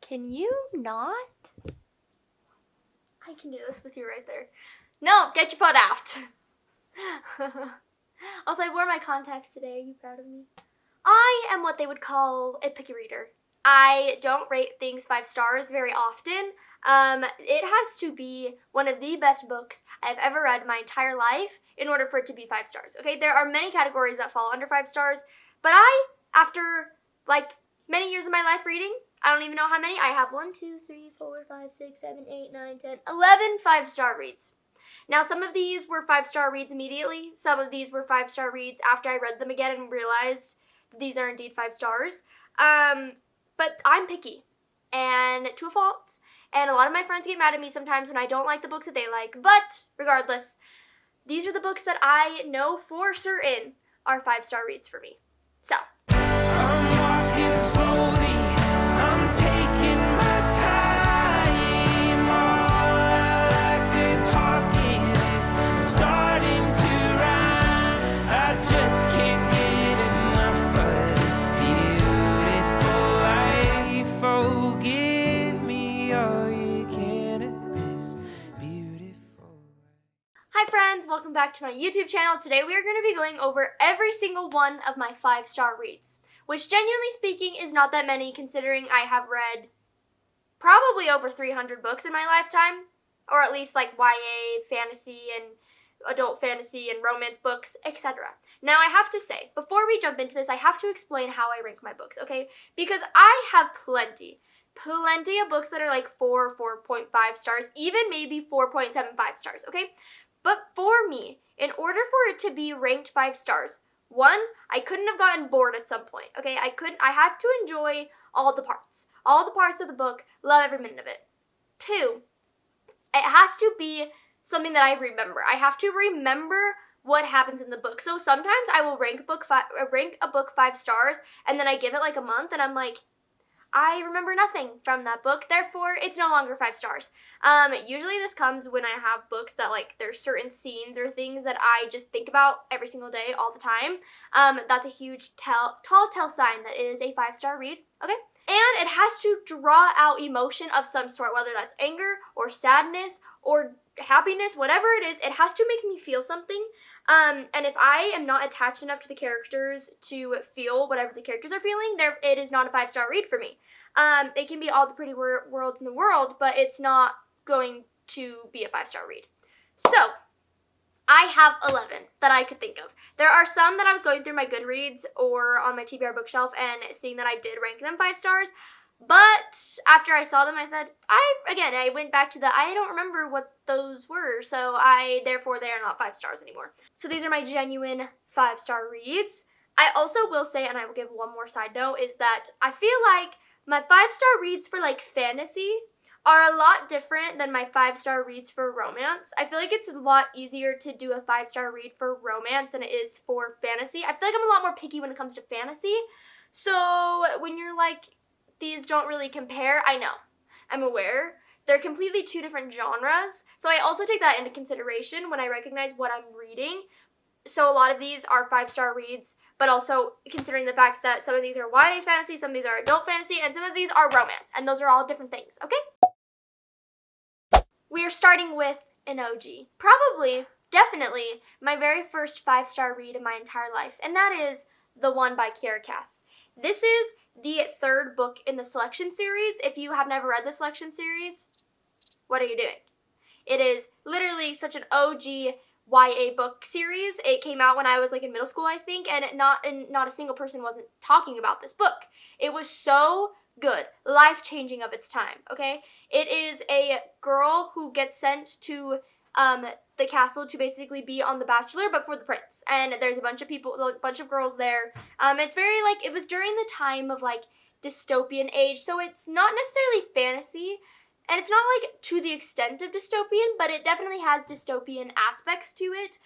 Can you not? I can do this with you right there. No, get your foot out. Also, I wore my contacts today. Are you proud of me? I am what they would call a picky reader. I don't rate things 5 stars very often. It has to be one of the best books I've ever read in my entire life in order for it to be 5 stars. Okay, there are many categories that fall under 5 stars, but after like many years of my life reading, I don't even know how many. I have 1, 2, 3, 4, 5, 6, 7, 8, 9, 10, 11 5-star reads. Now, some of these were 5-star reads immediately. Some of these were 5-star reads after I read them again and realized these are indeed 5 stars. But I'm picky, and to a fault. And a lot of my friends get mad at me sometimes when I don't like the books that they like. But regardless, these are the books that I know for certain are 5-star reads for me. So. I'm walking slowly, I'm taking my time. All I like talking is starting to rhyme. I just can't get enough of this beautiful life. Forgive me all you can of this beautiful life. Hi friends, welcome back to my YouTube channel. Today we are going to be going over every single one of my 5-star reads, which genuinely speaking is not that many considering I have read probably over 300 books in my lifetime, or at least like YA, fantasy, and adult fantasy and romance books, etc. Now I have to say, before we jump into this, I have to explain how I rank my books, okay? Because I have plenty of books that are like 4, 4.5 stars, even maybe 4.75 stars, okay? But for me, in order for it to be ranked 5 stars, 1, I couldn't have gotten bored at some point, okay? I have to enjoy all the parts of the book, love every minute of it. 2, it has to be something that I remember. I have to remember what happens in the book. So sometimes I will rank a book 5 stars, and then I give it like a month, and I'm like, I remember nothing from that book, therefore it's no longer 5 stars. Usually this comes when I have books that like there's certain scenes or things that I just think about every single day, all the time. That's a huge tall sign that it is a 5-star read, okay? And it has to draw out emotion of some sort, whether that's anger or sadness or happiness, whatever it is, it has to make me feel something. And if I am not attached enough to the characters to feel whatever the characters are feeling, it is not a 5-star read for me. It can be all the pretty worlds in the world, but it's not going to be a 5-star read. So, I have 11 that I could think of. There are some that I was going through my Goodreads or on my TBR bookshelf and seeing that I did rank them 5 stars. But after I saw them, I said, I went back to I don't remember what those were, so therefore they are not 5 stars anymore. So these are my genuine 5-star reads. I also will say, and I will give one more side note, is that I feel like my 5-star reads for like fantasy are a lot different than my 5-star reads for romance. I feel like it's a lot easier to do a 5-star read for romance than it is for fantasy. I feel like I'm a lot more picky when it comes to fantasy. So when you're like, these don't really compare, I know, I'm aware. They're completely 2 different genres. So I also take that into consideration when I recognize what I'm reading. So a lot of these are 5-star reads, but also considering the fact that some of these are YA fantasy, some of these are adult fantasy, and some of these are romance. And those are all different things, okay? We are starting with an OG. Probably, definitely, my very first 5-star read in my entire life, and that is The One by Kiera Cass. This is the 3rd book in the Selection series. If you have never read the Selection series, what are you doing? It is literally such an OG YA book series. It came out when I was like in middle school, I think, and not a single person wasn't talking about this book. It was so good, life-changing of its time, okay? It is a girl who gets sent to the castle to basically be on The Bachelor, but for the prince. And there's a bunch of people, a bunch of girls there. It's very like, it was during the time of like dystopian age, so it's not necessarily fantasy, and it's not like to the extent of dystopian, but it definitely has dystopian aspects to it,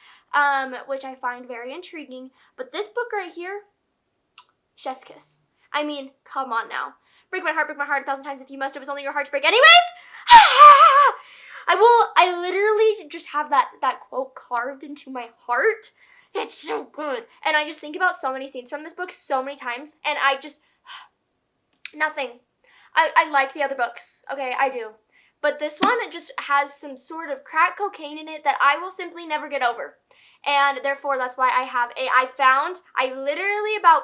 which I find very intriguing. But this book right here, chef's kiss. I mean, come on now. Break my heart 1,000 times if you must. It was only your heart to break anyways. I literally just have that quote carved into my heart. It's so good. And I just think about so many scenes from this book so many times, and I just, nothing. I like the other books. Okay, I do. But this one, it just has some sort of crack cocaine in it that I will simply never get over. And therefore, that's why I literally about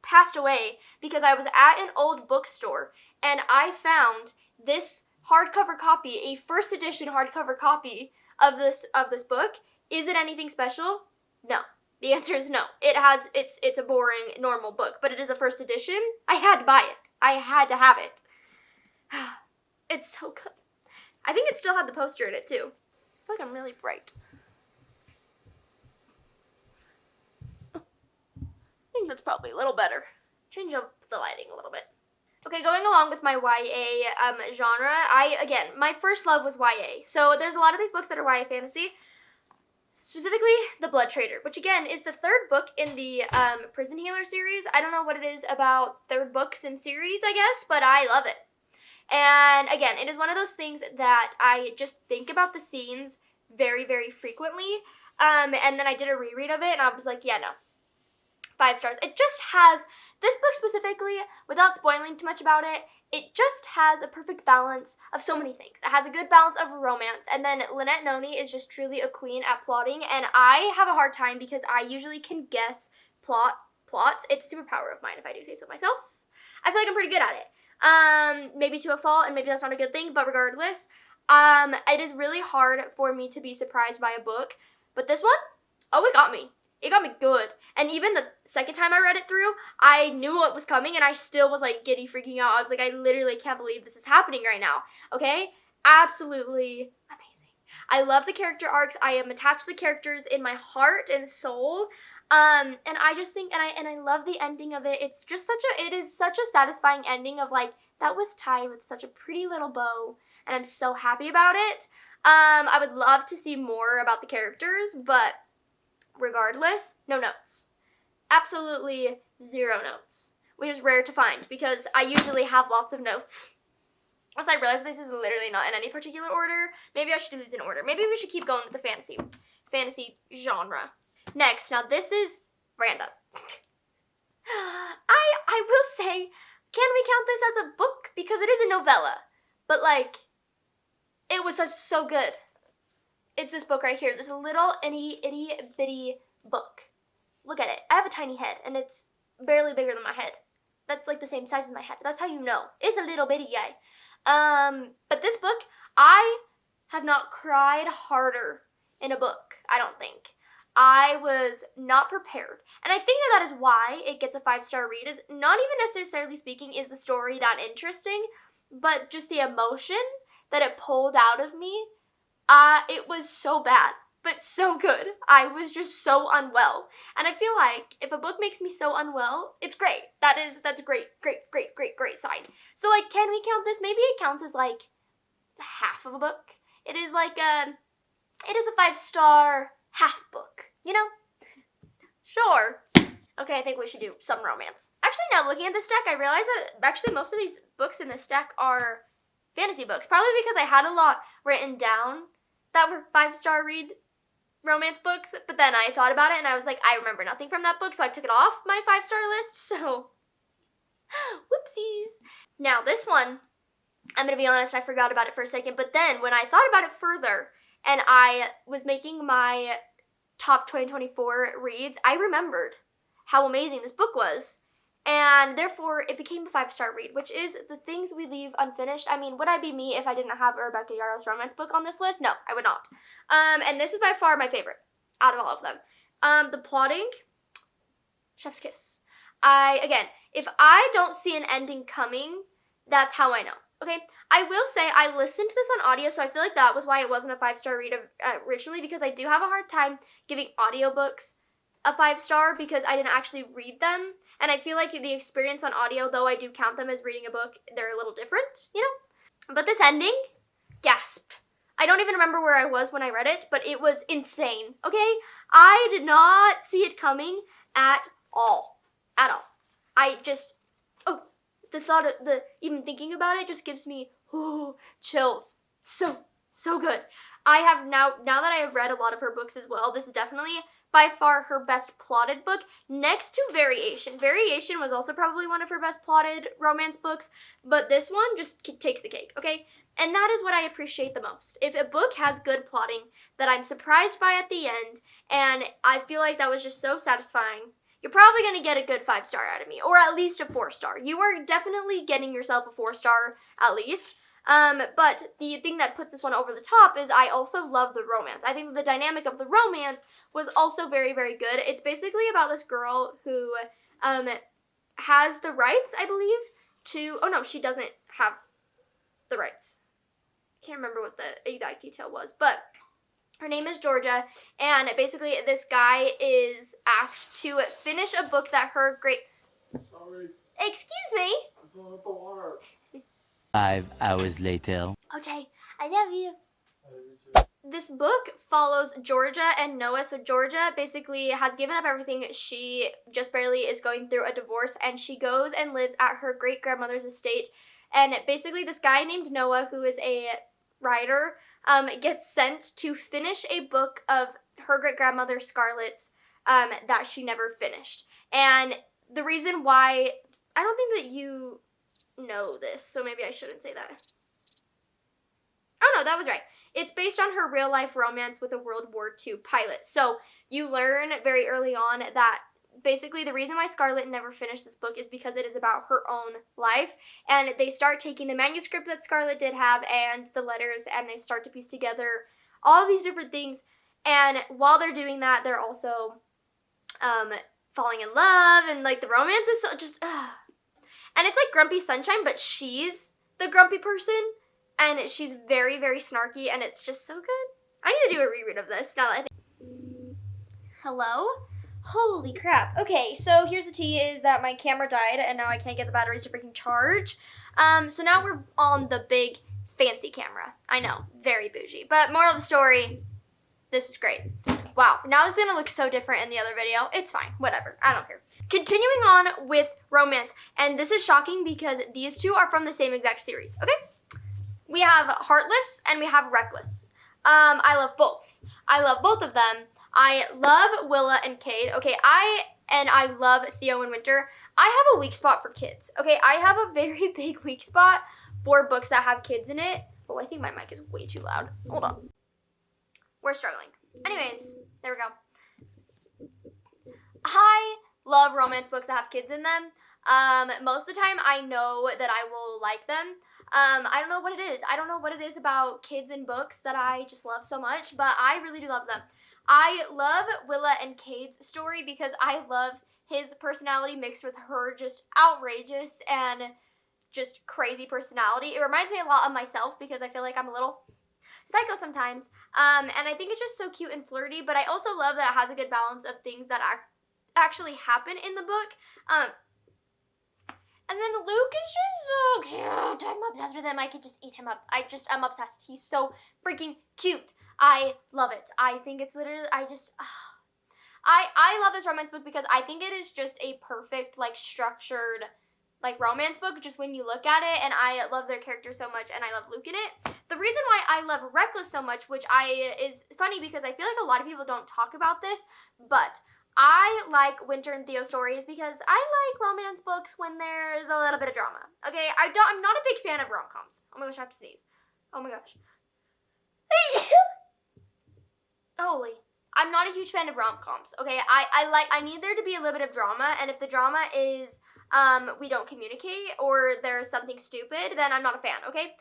passed away because I was at an old bookstore and I found this hardcover copy, a first edition hardcover copy of this book. Is it anything special? No. The answer is no. It's a boring, normal book, but it is a first edition. I had to buy it. I had to have it. It's so good. I think it still had the poster in it, too. I feel like I'm really bright. I think that's probably a little better. Change up the lighting a little bit. Okay, going along with my YA genre, my first love was YA. So there's a lot of these books that are YA fantasy. Specifically, The Blood Trader, which again is the third book in the Prison Healer series. I don't know what it is about third books in series, I guess, but I love it. And again, it is one of those things that I just think about the scenes very, very frequently. And then I did a reread of it, and I was like, yeah, no. 5 stars. It just has, this book specifically, without spoiling too much about it, it just has a perfect balance of so many things. It has a good balance of romance, and then Lynette Noni is just truly a queen at plotting, and I have a hard time because I usually can guess plots. It's a superpower of mine, if I do say so myself. I feel like I'm pretty good at it. Maybe to a fault, and maybe that's not a good thing, but regardless, it is really hard for me to be surprised by a book, but this one, oh, it got me. It got me good. And even the second time I read it through, I knew what was coming and I still was like giddy freaking out. I was like, I literally can't believe this is happening right now. Okay? Absolutely amazing. I love the character arcs. I am attached to the characters in my heart and soul. And I just think, and I love the ending of it. It's just it is such a satisfying ending of like, that was tied with such a pretty little bow. And I'm so happy about it. I would love to see more about the characters, but regardless, no notes. Absolutely 0 notes, which is rare to find because I usually have lots of notes. Once I realized this is literally not in any particular order, maybe I should do these in order. Maybe we should keep going with the fantasy genre. Next, now this is random. I will say, can we count this as a book? Because it is a novella, but like, it was so good. It's this book right here, this little itty bitty book. Look at it. I have a tiny head, and it's barely bigger than my head. That's like the same size as my head. That's how you know. It's a little bitty guy. But this book, I have not cried harder in a book, I don't think. I was not prepared. And I think that is why it gets a 5-star read, is not even necessarily speaking is the story that interesting, but just the emotion that it pulled out of me. It was so bad, but so good. I was just so unwell. And I feel like if a book makes me so unwell, it's great. That's a great sign. So like, can we count this? Maybe it counts as like half of a book. It is like it is a 5-star half book, you know? Sure. Okay, I think we should do some romance. Actually, now looking at this stack, I realize that actually most of these books in this stack are fantasy books. Probably because I had a lot written down that were 5-star read romance books, but then I thought about it and I was like, I remember nothing from that book, so I took it off my 5-star list, so whoopsies. Now this one, I'm gonna be honest, I forgot about it for a second, but then when I thought about it further and I was making my top 2024 reads, I remembered how amazing this book was. And therefore, it became a 5-star read, which is The Things We Leave Unfinished. I mean, would I be me if I didn't have a Rebecca Yarros romance book on this list? No, I would not. And this is by far my favorite out of all of them. The plotting, chef's kiss. Again, if I don't see an ending coming, that's how I know. Okay, I will say I listened to this on audio, so I feel like that was why it wasn't a 5-star read originally, because I do have a hard time giving audiobooks a 5-star because I didn't actually read them. And I feel like the experience on audio, though I do count them as reading a book, they're a little different, you know? But this ending, gasped. I don't even remember where I was when I read it, but it was insane, okay? I did not see it coming at all. At all. I just, the thought of even thinking about it just gives me, chills. So good. I have now that I have read a lot of her books as well, this is definitely by far her best plotted book, next to Variation. Variation was also probably one of her best plotted romance books, but this one just takes the cake, okay? And that is what I appreciate the most. If a book has good plotting that I'm surprised by at the end, and I feel like that was just so satisfying, you're probably going to get a good 5-star out of me, or at least a 4-star. You are definitely getting yourself a 4-star at least. But the thing that puts this one over the top is I also love the romance. I think the dynamic of the romance was also very, very good. It's basically about this girl who has the rights, I believe, to... Oh, no, she doesn't have the rights. I can't remember what the exact detail was, but her name is Georgia, and basically this guy is asked to finish a book that her great... Sorry, Excuse me? I'm filling up the water. 5 hours later. Okay, I love you. I did too. This book follows Georgia and Noah. So Georgia basically has given up everything. She just barely is going through a divorce, and she goes and lives at her great-grandmother's estate. And basically this guy named Noah, who is a writer, gets sent to finish a book of her great-grandmother Scarlett's that she never finished. And the reason why, I don't think that you know this, so maybe I shouldn't say that. Oh no, that was right. It's based on her real-life romance with a World War II pilot. So you learn very early on that basically the reason why Scarlett never finished this book is because it is about her own life. And they start taking the manuscript that Scarlett did have and the letters, and they start to piece together all of these different things. And while they're doing that, they're also falling in love, and like the romance is so just... And it's like Grumpy Sunshine, but she's the grumpy person, and she's very, very snarky, and it's just so good. I need to do a reread of this now that I think. Hello? Holy crap. Okay, so here's the tea is that my camera died, and now I can't get the batteries to freaking charge. So now we're on the big fancy camera. I know, very bougie. But moral of the story, this was great. Wow, now this is going to look so different in the other video. It's fine, whatever, I don't care. Continuing on with romance, and this is shocking because these two are from the same exact series, okay? We have Heartless and we have Reckless. I love both. I love both of them. I love Willa and Cade. Okay, I love Theo and Winter. I have a weak spot for kids. Okay, I have a very big weak spot for books that have kids in it. Oh, I think my mic is way too loud. Hold on. We're struggling. Anyways, there we go. I love romance books that have kids in them. Most of the time I know that I will like them. I don't know what it is. I don't know what it is about kids in books that I just love so much, but I really do love them. I love Willa and Cade's story because I love his personality mixed with her just outrageous and just crazy personality. It reminds me a lot of myself because I feel like I'm a little psycho sometimes. And I think it's just so cute and flirty, but I also love that it has a good balance of things that actually happen in the book. And then Luke is just so cute. I'm obsessed with him. I could just eat him up. I'm obsessed. He's so freaking cute. I love it. I think it's literally, I love this romance book because I think it is just a perfect, like, structured, like, romance book just when you look at it, and I love their characters so much, and I love Luke in it. The reason why I love Reckless so much, which is funny because I feel like a lot of people don't talk about this, but I like Winter and Theo stories because I like romance books when there's a little bit of drama. Okay, I'm not a big fan of rom-coms. Oh my gosh, I have to sneeze. Oh my gosh. Holy. I'm not a huge fan of rom-coms. Okay, I need there to be a little bit of drama, and if the drama is we don't communicate or there's something stupid, then I'm not a fan, okay?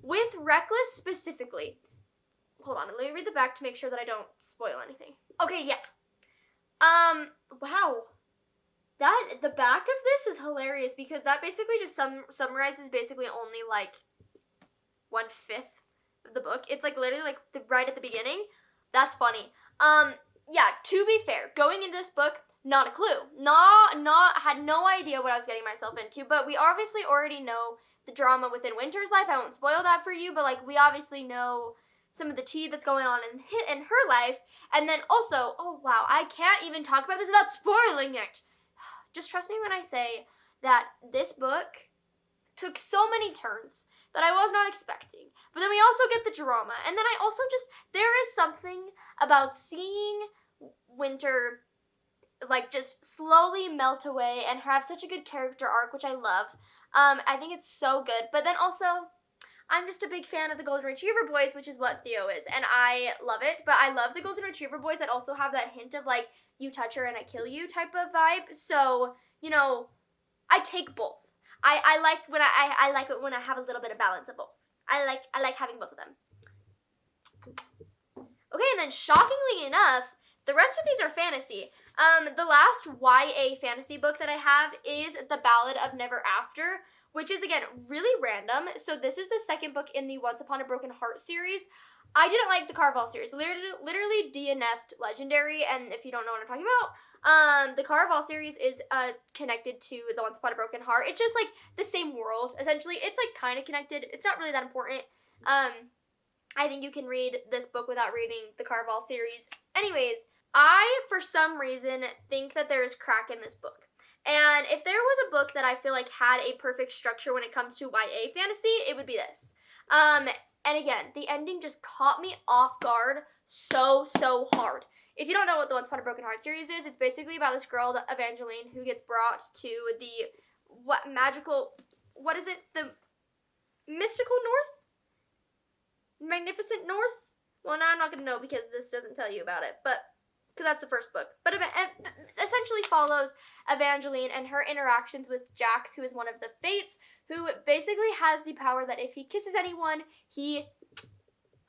With Reckless specifically, hold on, let me read the back to make sure that I don't spoil anything. Okay, yeah. Wow. The back of this is hilarious because that basically just summarizes basically only like 1/5 of the book. It's like literally like right at the beginning. That's funny. Yeah, to be fair, going into this book, not a clue. Had no idea what I was getting myself into, but we obviously already know the drama within Winter's life. I won't spoil that for you, but like we obviously know some of the tea that's going on in her life. And then also, oh wow, I can't even talk about this without spoiling it. Just trust me when I say that this book took so many turns that I was not expecting. But then we also get the drama. And then I also there is something about seeing Winter like just slowly melt away and have such a good character arc, which I love. I think it's so good. But then also, I'm just a big fan of the Golden Retriever boys, which is what Theo is, and I love it. But I love the Golden Retriever boys that also have that hint of like, you touch her and I kill you type of vibe. So, you know, I take both. I like when I like it when I have a little bit of balance of both. I like having both of them. Okay, and then shockingly enough, the rest of these are fantasy. The last YA fantasy book that I have is The Ballad of Never After, which is, again, really random. So this is the second book in the Once Upon a Broken Heart series. I didn't like the Caraval series. Literally DNF'd Legendary, and if you don't know what I'm talking about, the Caraval series is connected to the Once Upon a Broken Heart. It's just, like, the same world, essentially. It's, like, kind of connected. It's not really that important. I think you can read this book without reading the Caraval series. Anyways, I, for some reason, think that there is crack in this book. And if there was a book that I feel like had a perfect structure when it comes to YA fantasy, it would be this. And again, the ending just caught me off guard so hard. If you don't know what the Once Upon a Broken Heart series is, it's basically about this girl, Evangeline, who gets brought to the the mystical north? Magnificent North? Well, now I'm not going to know because this doesn't tell you about it, but because that's the first book. But it essentially follows Evangeline and her interactions with Jax, who is one of the Fates, who basically has the power that if he kisses anyone, he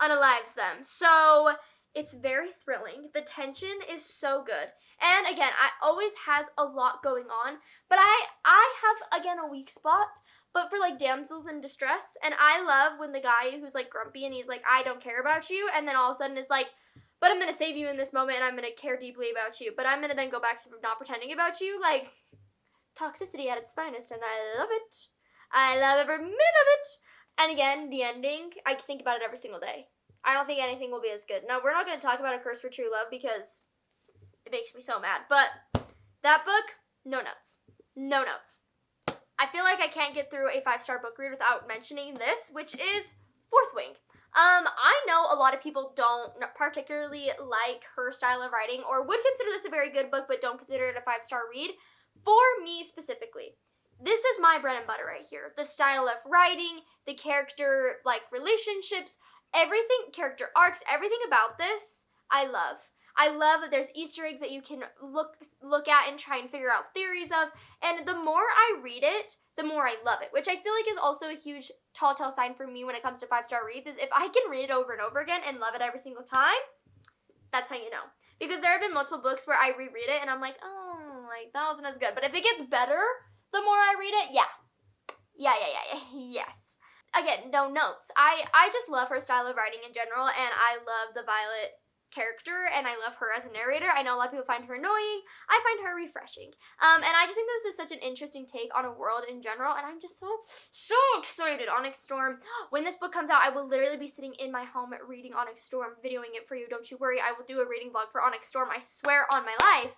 unalives them. So it's very thrilling. The tension is so good. And again, it always has a lot going on, but I have, again, a weak spot, but for, like, damsels in distress. And I love when the guy who's, like, grumpy and he's like, I don't care about you, and then all of a sudden is like, but I'm going to save you in this moment and I'm going to care deeply about you, but I'm going to then go back to not pretending about you. Like, toxicity at its finest, and I love it. I love every minute of it. And again, the ending, I just think about it every single day. I don't think anything will be as good. Now, we're not going to talk about A Curse for True Love because it makes me so mad, but that book, no notes. No notes. I feel like I can't get through a 5-star book read without mentioning this, which is Fourth Wing. I know a lot of people don't particularly like her style of writing or would consider this a very good book but don't consider it a 5-star read. For me specifically, this is my bread and butter right here. The style of writing, the character, like, relationships, everything, character arcs, everything about this, I love. I love that there's Easter eggs that you can look at and try and figure out theories of, and the more I read it, the more I love it, which I feel like is also a huge tall sign for me when it comes to 5-star reads, is if I can read it over and over again and love it every single time, that's how you know. Because there have been multiple books where I reread it and I'm like, oh, like, that wasn't as good. But if it gets better the more I read it, yes. Again, no notes. I just love her style of writing in general, and I love the Violet character, and I love her as a narrator. I know a lot of people find her annoying. I find her refreshing. And I just think this is such an interesting take on a world in general, and I'm just so excited. Onyx Storm. When this book comes out, I will literally be sitting in my home reading Onyx Storm, videoing it for you. Don't you worry, I will do a reading vlog for Onyx Storm. I swear on my life.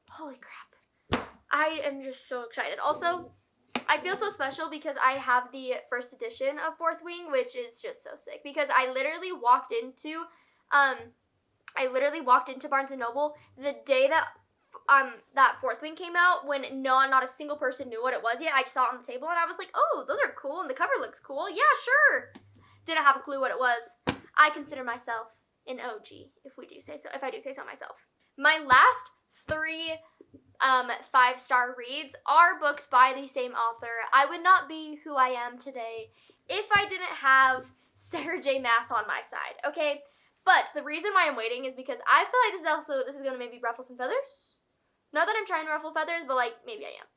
Holy crap. I am just so excited. Also, I feel so special because I have the first edition of Fourth Wing, which is just so sick. Because I literally walked into Barnes & Noble the day that that Fourth Wing came out, when not a single person knew what it was yet. I just saw it on the table and I was like, oh, those are cool and the cover looks cool. Yeah, sure. Didn't have a clue what it was. I consider myself an OG, if I do say so myself. My last 3 5-star reads are books by the same author. I would not be who I am today if I didn't have Sarah J. Maas on my side, okay? But the reason why I'm waiting is because I feel like this is going to maybe ruffle some feathers. Not that I'm trying to ruffle feathers, but, like, maybe I am.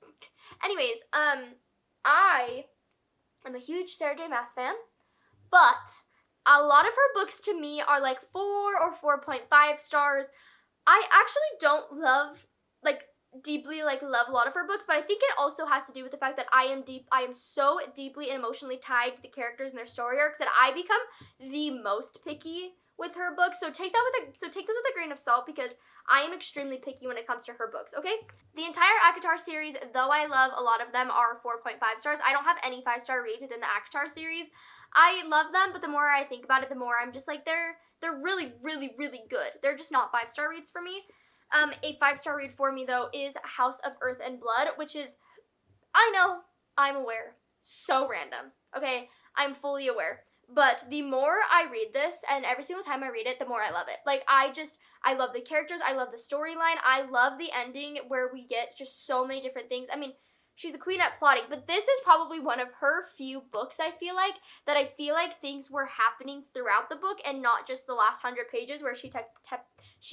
Anyways, I am a huge Sarah J. Maas fan, but a lot of her books to me are, like, 4 or 4.5 stars. I actually don't deeply love a lot of her books, but I think it also has to do with the fact that I am so deeply and emotionally tied to the characters and their story arcs that I become the most picky with her books. So take this with a grain of salt, because I am extremely picky when it comes to her books, okay? The entire ACOTAR series, though I love a lot of them, are 4.5 stars. I don't have any 5-star reads within the ACOTAR series. I love them, but the more I think about it, the more I'm just like, they're really, really, really good. They're just not 5-star reads for me. A 5-star read for me, though, is House of Earth and Blood, which is, I know, I'm aware, so random, okay? I'm fully aware. But the more I read this, and every single time I read it, the more I love it. Like, I love the characters, I love the storyline, I love the ending where we get just so many different things. I mean, she's a queen at plotting, but this is probably one of her few books, I feel like things were happening throughout the book and not just the last 100 pages where she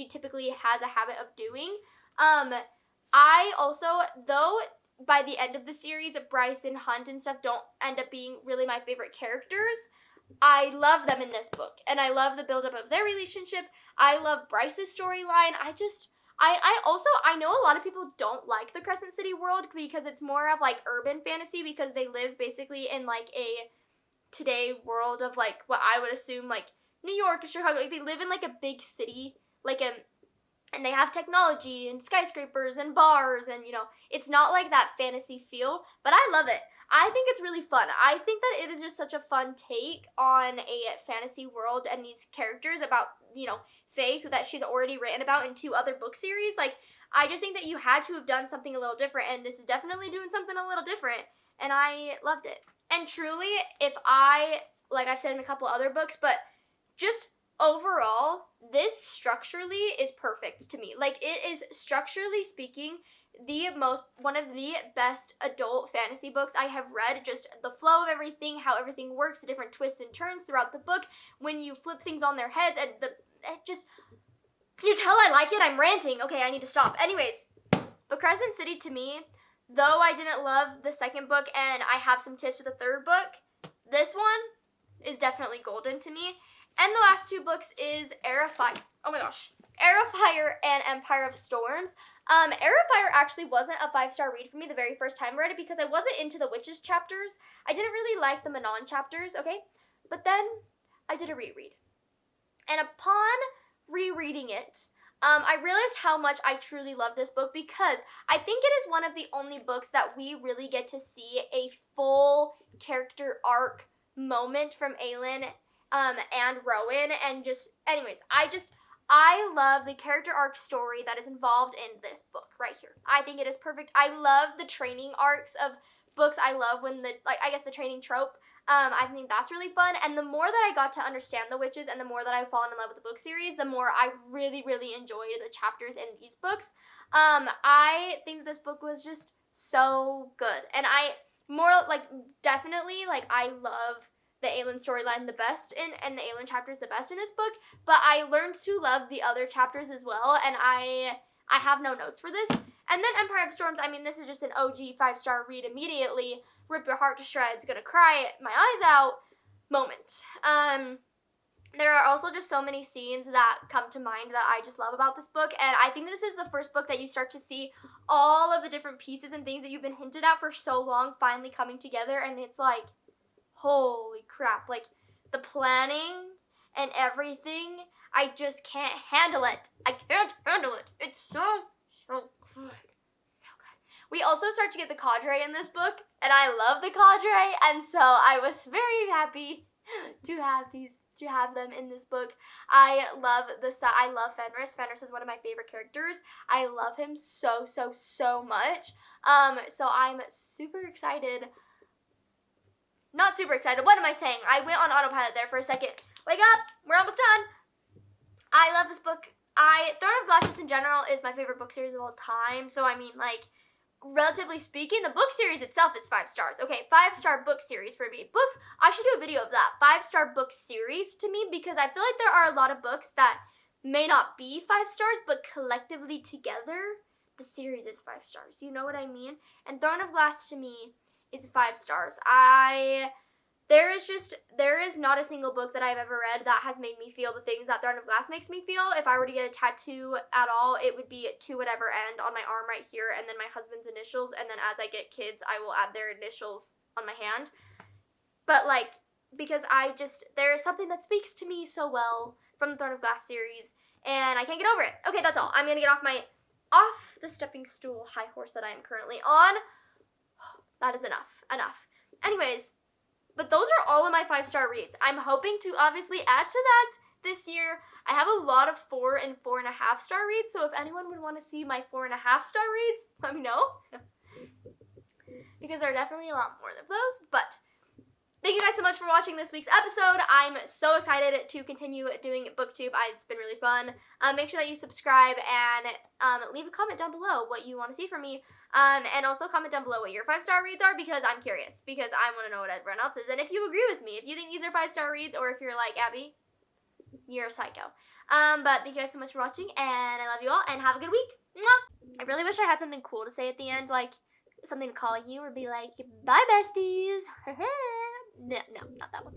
typically has a habit of doing. I also, though by the end of the series, Bryce and Hunt and stuff don't end up being really my favorite characters, I love them in this book, and I love the buildup of their relationship. I love Bryce's storyline. I know a lot of people don't like the Crescent City world because it's more of like urban fantasy because they live basically in like a today world of like what I would assume like New York or Chicago. Like they live in like a big city, and they have technology and skyscrapers and bars and, you know, it's not like that fantasy feel, but I love it. I think it's really fun. I think that it is just such a fun take on a fantasy world and these characters about, you know, Faye, that she's already written about in 2 other book series. Like, I just think that you had to have done something a little different, and this is definitely doing something a little different, and I loved it. And truly, like I've said in a couple other books, but just overall, this structurally is perfect to me. Like, it is, structurally speaking, one of the best adult fantasy books I have read. Just the flow of everything, how everything works, the different twists and turns throughout the book, when you flip things on their heads, and can you tell I like it? I'm ranting. Okay, I need to stop. Anyways, but Crescent City to me, though I didn't love the second book and I have some tips for the third book, this one is definitely golden to me. And the last 2 books is Heir of Fire. Oh my gosh. Heir of Fire and Empire of Storms. Heir of Fire actually wasn't a 5-star read for me the very first time I read it because I wasn't into the witches chapters. I didn't really like the Manon chapters, okay? But then I did a reread. And upon rereading it, I realized how much I truly love this book because I think it is one of the only books that we really get to see a full character arc moment from Aelin and Rowan, and I love the character arc story that is involved in this book right here. I think it is perfect. I love the training arcs of books. I love when the training trope. I think that's really fun, and the more that I got to understand the witches and the more that I've fallen in love with the book series, the more I really, really enjoyed the chapters in these books. I think that this book was just so good, and I love the Aelin storyline the best and the Aelin chapters the best in this book, but I learned to love the other chapters as well, and I have no notes for this. And then Empire of Storms, I mean, this is just an OG 5-star read immediately, rip your heart to shreds, gonna cry my eyes out moment. There are also just so many scenes that come to mind that I just love about this book, and I think this is the first book that you start to see all of the different pieces and things that you've been hinted at for so long finally coming together, and it's like, holy crap, like, the planning and everything, I just can't handle it. I can't handle it. It's so good. So good. We also start to get the cadre in this book, and I love the cadre, and so I was very happy to have them in this book. I love Fenris. Fenris is one of my favorite characters. I love him so much. So I'm super excited. Not super excited. What am I saying? I went on autopilot there for a second. Wake up! We're almost done. I love this book. Throne of Glass in general is my favorite book series of all time. So I mean, like, relatively speaking, the book series itself is 5 stars. Okay, 5-star book series for me. I should do a video of that. 5-star book series to me, because I feel like there are a lot of books that may not be 5 stars, but collectively together, the series is 5 stars. You know what I mean? And Throne of Glass to me is 5 stars. There is not a single book that I've ever read that has made me feel the things that Throne of Glass makes me feel. If I were to get a tattoo at all, it would be to whatever end on my arm right here, and then my husband's initials, and then as I get kids, I will add their initials on my hand. But, like, because there is something that speaks to me so well from the Throne of Glass series, and I can't get over it. Okay, that's all. I'm gonna get off the stepping stool high horse that I am currently on. That is enough. Anyways, But those are all of my 5-star reads. I'm hoping to obviously add to that this year. I have a lot of 4 and 4.5 star reads, so if anyone would want to see my 4.5 star reads, let me know. Because there are definitely a lot more of those, but thank you guys so much for watching this week's episode. I'm so excited to continue doing BookTube. It's been really fun. Make sure that you subscribe and leave a comment down below what you want to see from me. And also comment down below what your 5-star reads are, because I'm curious. Because I want to know what everyone else is. And if you agree with me, if you think these are 5-star reads, or if you're like, Abby, you're a psycho. But thank you guys so much for watching, and I love you all, and have a good week. Mwah! I really wish I had something cool to say at the end, like something to call you, or be like, bye besties. No, not that one.